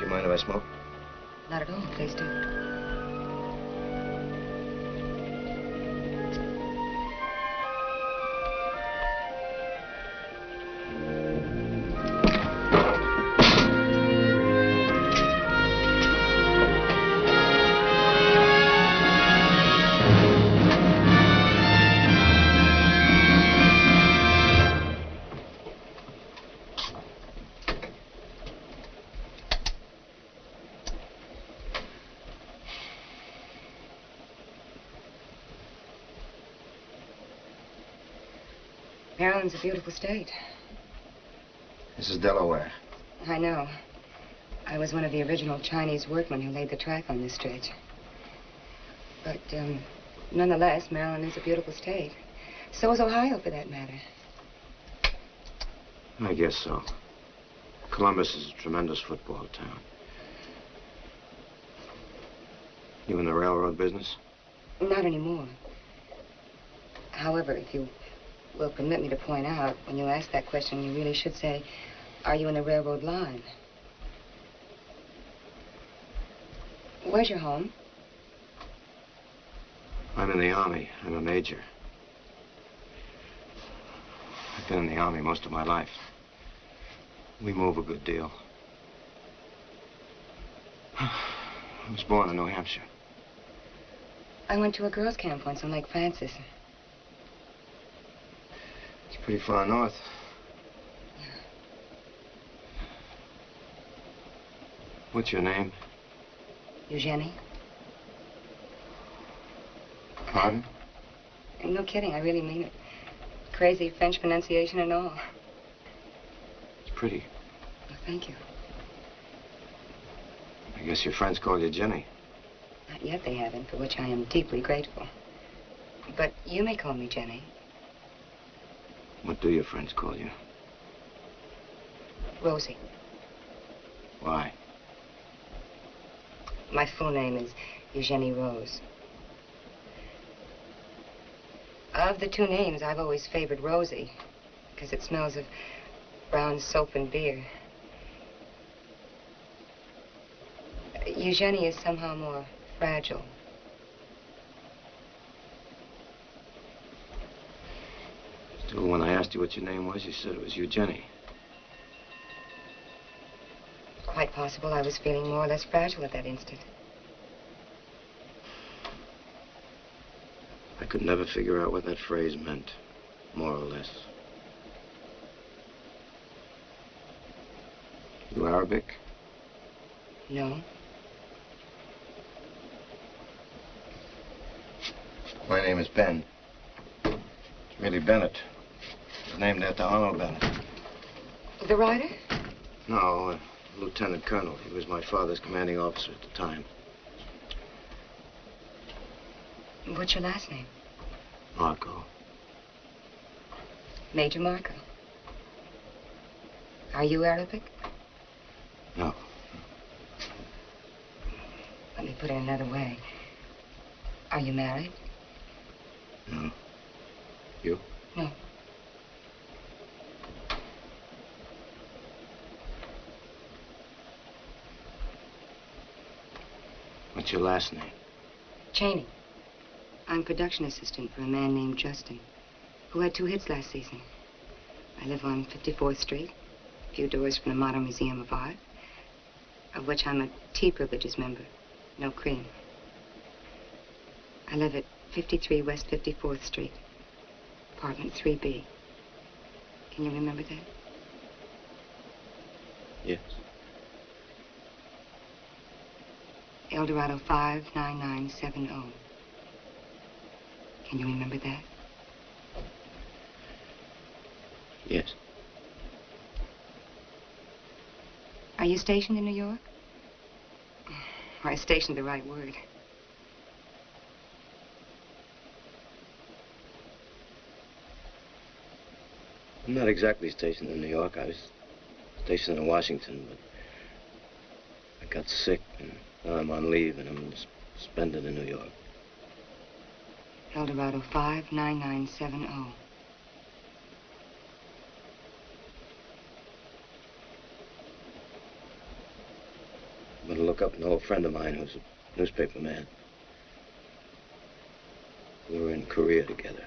you mind if I smoke? Not at all. Please do. Maryland's a beautiful state. This is Delaware. I know. I was one of the original Chinese workmen who laid the track on this stretch. But, nonetheless, Maryland is a beautiful state. So is Ohio, for that matter. I guess so. Columbus is a tremendous football town. You in the railroad business? Not anymore. However, if you will permit me to point out, when you ask that question, you really should say, are you in the railroad line? Where's your home? I'm in the Army. I'm a major. I've been in the Army most of my life. We move a good deal. I was born in New Hampshire. I went to a girls' camp once on Lake Francis. It's pretty far north. Yeah. What's your name? Eugenie. Pardon? No kidding, I really mean it. Crazy French pronunciation and all. It's pretty. Well, thank you. I guess your friends call you Jenny. Not yet they haven't, for which I am deeply grateful. But you may call me Jenny. What do your friends call you? Rosie. Why? My full name is Eugenie Rose. Of the two names, I've always favored Rosie, because it smells of brown soap and beer. Eugenie is somehow more fragile. Still, when I asked you what your name was, you said it was Eugenie. Quite possible I was feeling more or less fragile at that instant. I could never figure out what that phrase meant, more or less. You Arabic? No. My name is Ben. It's really Bennett. It was named after Arnold Bennett. The writer? No, Lieutenant Colonel. He was my father's commanding officer at the time. What's your last name? Marco. Major Marco. Are you Arabic? No. Let me put it another way. Are you married? No. You? No. What's your last name? Cheney. I'm production assistant for a man named Justin, who had 2 hits last season. I live on 54th Street, a few doors from the Modern Museum of Art, of which I'm a tea privileges member, no cream. I live at 53 West 54th Street, apartment 3B. Can you remember that? Yes. Eldorado 59970. Can you remember that? Yes. Are you stationed in New York? Or is stationed the right word? I'm not exactly stationed in New York. I was stationed in Washington, but I got sick, and now I'm on leave, and I'm suspended in New York. Eldorado 59970. to look up an old friend of mine who's a newspaper man. We were in Korea together.